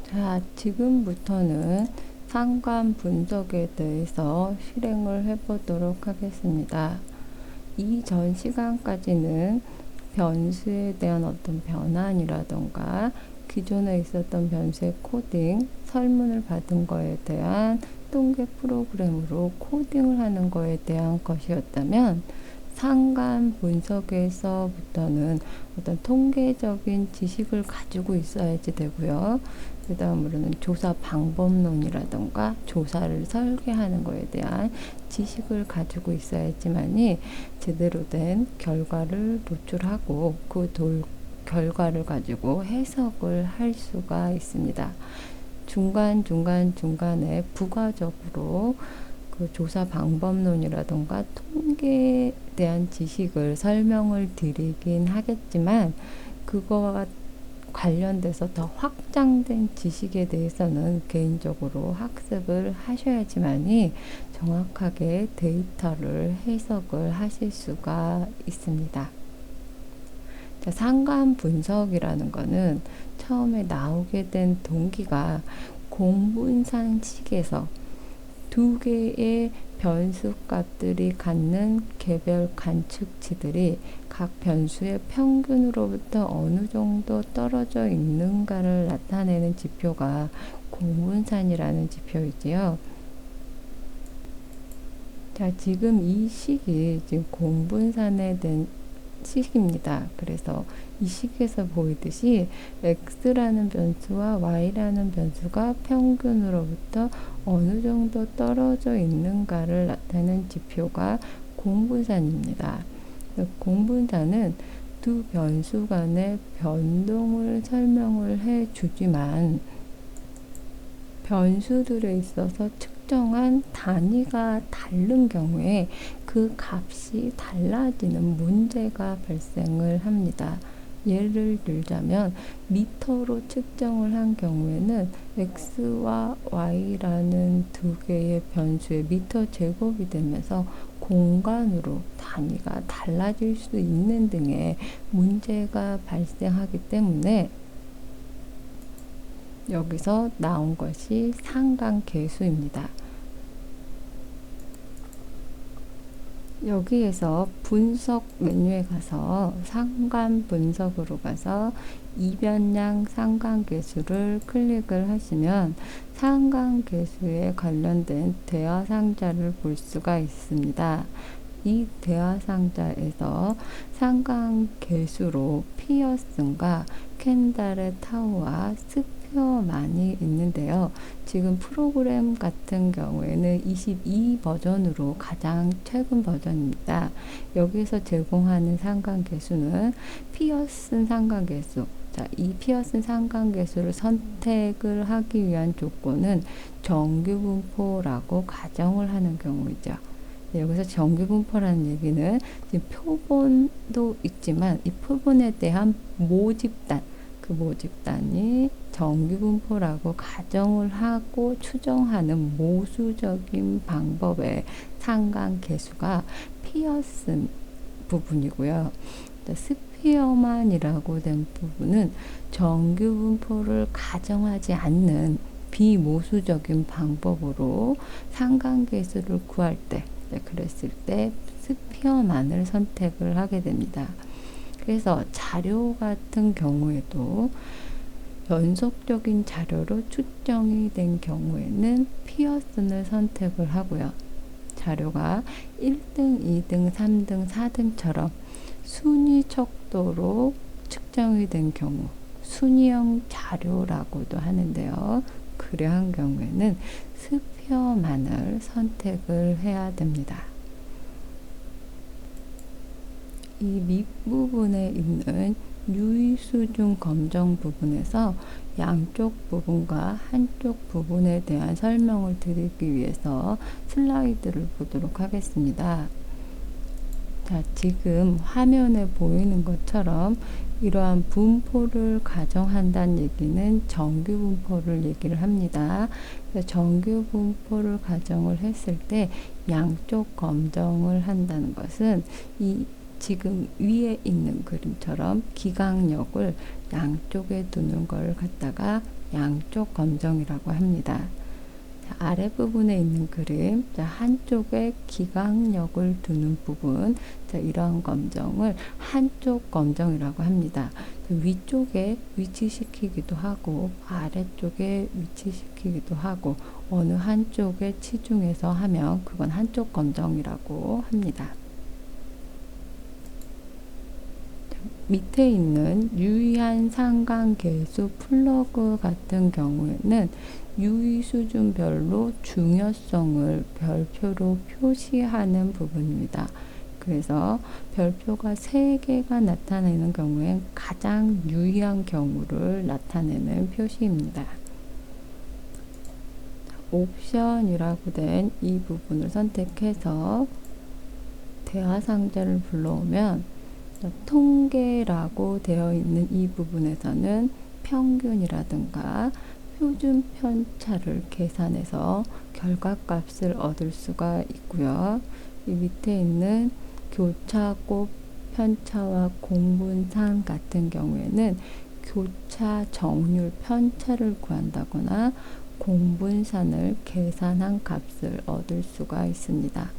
자, 지금부터는 상관 분석에 대해서 실행을 해보도록 하겠습니다. 이전 시간까지는 변수에 대한 어떤 변환이라던가 기존에 있었던 변수의 코딩, 설문을 받은 거에 대한 통계 프로그램으로 코딩을 하는 거에 대한 것이었다면, 상관 분석에서부터는 어떤 통계적인 지식을 가지고 있어야지 되고요. 그 다음으로는 조사 방법론이라던가 조사를 설계하는 거에 대한 지식을 가지고 있어야지만이 제대로 된 결과를 도출하고 그 결과를 가지고 해석을 할 수가 있습니다. 중간에 부가적으로 그 조사 방법론이라던가 통계에 대한 지식을 설명을 드리긴 하겠지만, 그거와 관련돼서 더 확장된 지식에 대해서는 개인적으로 학습을 하셔야지만이 정확하게 데이터를 해석을 하실 수가 있습니다. 자, 상관 분석이라는 거는 처음에 나오게 된 동기가 공분산식에서 두 개의 변수 값들이 갖는 개별 관측치들이 각 변수의 평균으로부터 어느 정도 떨어져 있는가를 나타내는 지표가 공분산이라는 지표이지요. 자, 지금 이 식이 지금 공분산에 대한 식입니다. 그래서 이 식에서 보이듯이 x라는 변수와 y라는 변수가 평균으로부터 어느 정도 떨어져 있는가를 나타내는 지표가 공분산입니다. 공분산은 두 변수 간의 변동을 설명을 해주지만, 변수들에 있어서 특정한 단위가 다른 경우에 그 값이 달라지는 문제가 발생을 합니다. 예를 들자면 미터로 측정을 한 경우에는 x와 y라는 두 개의 변수의 미터 제곱이 되면서 공간으로 단위가 달라질 수 있는 등의 문제가 발생하기 때문에 여기서 나온 것이 상관계수입니다. 여기에서 분석 메뉴에 가서 상관 분석으로 가서 이변량 상관계수를 클릭을 하시면 상관계수에 관련된 대화 상자를 볼 수가 있습니다. 이 대화 상자에서 상관계수로 피어슨과 켄달의 타우와 스피어만이 있는데요. 지금 프로그램 같은 경우에는 22 버전으로 가장 최근 버전입니다. 여기서 제공하는 상관계수는 피어슨 상관계수. 자, 이 피어슨 상관계수를 선택을 하기 위한 조건은 정규분포라고 가정을 하는 경우이죠. 여기서 정규분포라는 얘기는 지금 표본도 있지만 이 표본에 대한 모집단, 그 모집단이 정규분포라고 가정을 하고 추정하는 모수적인 방법의 상관계수가 피어슨 부분이고요. 스피어만이라고 된 부분은 정규분포를 가정하지 않는 비모수적인 방법으로 상관계수를 구할 때, 그랬을 때 스피어만을 선택을 하게 됩니다. 그래서 자료 같은 경우에도 연속적인 자료로 추정이 된 경우에는 피어슨을 선택을 하고요. 자료가 1등, 2등, 3등, 4등처럼 순위 척도로 측정이 된 경우, 순위형 자료라고도 하는데요. 그러한 경우에는 스피어만을 선택을 해야 됩니다. 이 밑부분에 있는 유의수준 검정 부분에서 양쪽 부분과 한쪽 부분에 대한 설명을 드리기 위해서 슬라이드를 보도록 하겠습니다. 자, 지금 화면에 보이는 것처럼 이러한 분포를 가정한다는 얘기는 정규분포를 얘기를 합니다. 정규분포를 가정을 했을 때 양쪽 검정을 한다는 것은 이 지금 위에 있는 그림처럼 기강력을 양쪽에 두는 걸 갖다가 양쪽 검정이라고 합니다. 아랫부분에 있는 그림, 한쪽에 기강력을 두는 부분, 이러한 검정을 한쪽 검정이라고 합니다. 위쪽에 위치시키기도 하고 아래쪽에 위치시키기도 하고 어느 한쪽에 치중해서 하면 그건 한쪽 검정이라고 합니다. 밑에 있는 유의한 상관계수 플러그 같은 경우에는 유의 수준별로 중요성을 별표로 표시하는 부분입니다. 그래서 별표가 3개가 나타내는 경우엔 가장 유의한 경우를 나타내는 표시입니다. 옵션이라고 된 이 부분을 선택해서 대화상자를 불러오면 통계라고 되어 있는 이 부분에서는 평균이라든가 표준 편차를 계산해서 결과값을 얻을 수가 있고요. 이 밑에 있는 교차곱 편차와 공분산 같은 경우에는 교차 정률 편차를 구한다거나 공분산을 계산한 값을 얻을 수가 있습니다.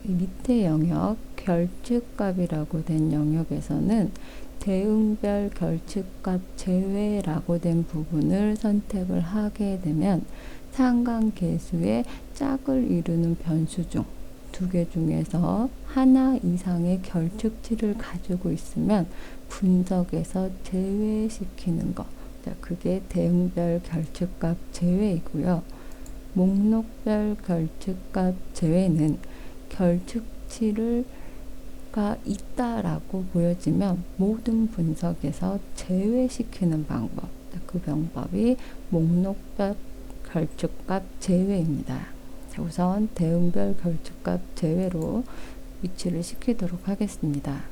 이 밑에 영역 결측값이라고 된 영역에서는 대응별 결측값 제외라고 된 부분을 선택을 하게 되면 상관계수의 짝을 이루는 변수 중 2개 중에서 하나 이상의 결측치를 가지고 있으면 분석에서 제외시키는 것, 그게 대응별 결측값 제외이고요. 목록별 결측값 제외는 결측치가 있다라고 보여지면 모든 분석에서 제외시키는 방법, 그 방법이 목록별 결측값 제외입니다. 우선 대응별 결측값 제외로 위치를 시키도록 하겠습니다.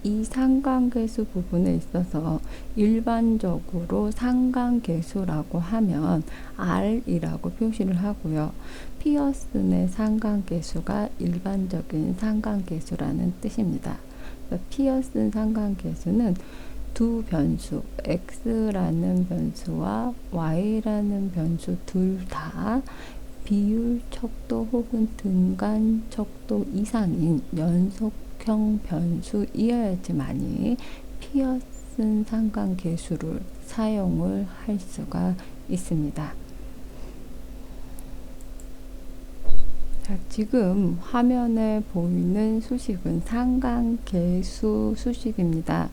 이 상관계수 부분에 있어서 일반적으로 상관계수라고 하면 R이라고 표시를 하고요. 피어슨의 상관계수가 일반적인 상관계수라는 뜻입니다. 피어슨 상관계수는 두 변수 x라는 변수와 y라는 변수 둘 다 비율 척도 혹은 등간 척도 이상인 연속형 변수이어야지만이 피어슨 상관계수를 사용을 할 수가 있습니다. 자, 지금 화면에 보이는 수식은 상관계수 수식입니다.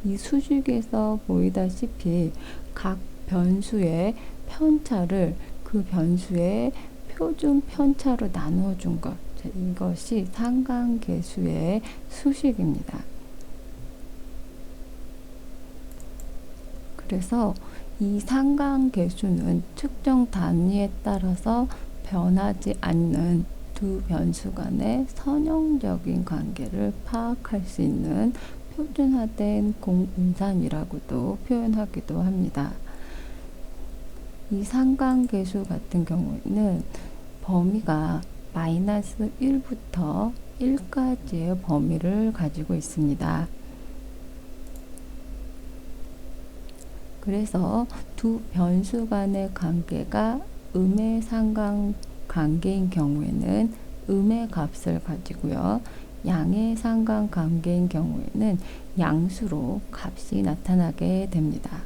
이 수식에서 보이다시피 각 변수의 편차를 그 변수의 표준 편차로 나누어준 것, 이것이 상관계수의 수식입니다. 그래서 이 상관계수는 측정 단위에 따라서 변하지 않는 두 변수 간의 선형적인 관계를 파악할 수 있는 표준화된 공분산이라고도 표현하기도 합니다. 이 상관계수 같은 경우에는 범위가 마이너스 1부터 1까지의 범위를 가지고 있습니다. 그래서 두 변수 간의 관계가 음의 상관 관계인 경우에는 음의 값을 가지고요. 양의 상관 관계인 경우에는 양수로 값이 나타나게 됩니다.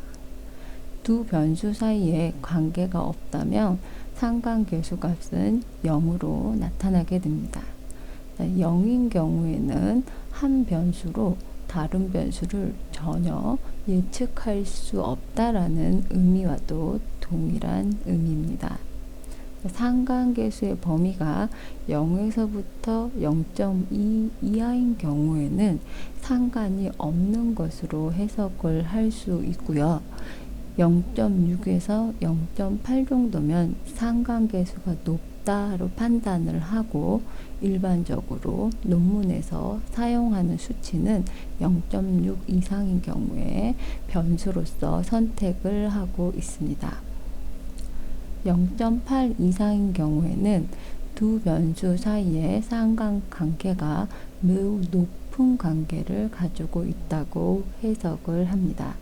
두 변수 사이에 관계가 없다면 상관계수 값은 0으로 나타나게 됩니다. 0인 경우에는 한 변수로 다른 변수를 전혀 예측할 수 없다라는 의미와도 동일한 의미입니다. 상관계수의 범위가 0에서부터 0.2 이하인 경우에는 상관이 없는 것으로 해석을 할 수 있고요. 0.6에서 0.8 정도면 상관계수가 높다로 판단을 하고 일반적으로 논문에서 사용하는 수치는 0.6 이상인 경우에 변수로서 선택을 하고 있습니다. 0.8 이상인 경우에는 두 변수 사이의 상관관계가 매우 높은 높은 관계를 가지고 있다고 해석을 합니다.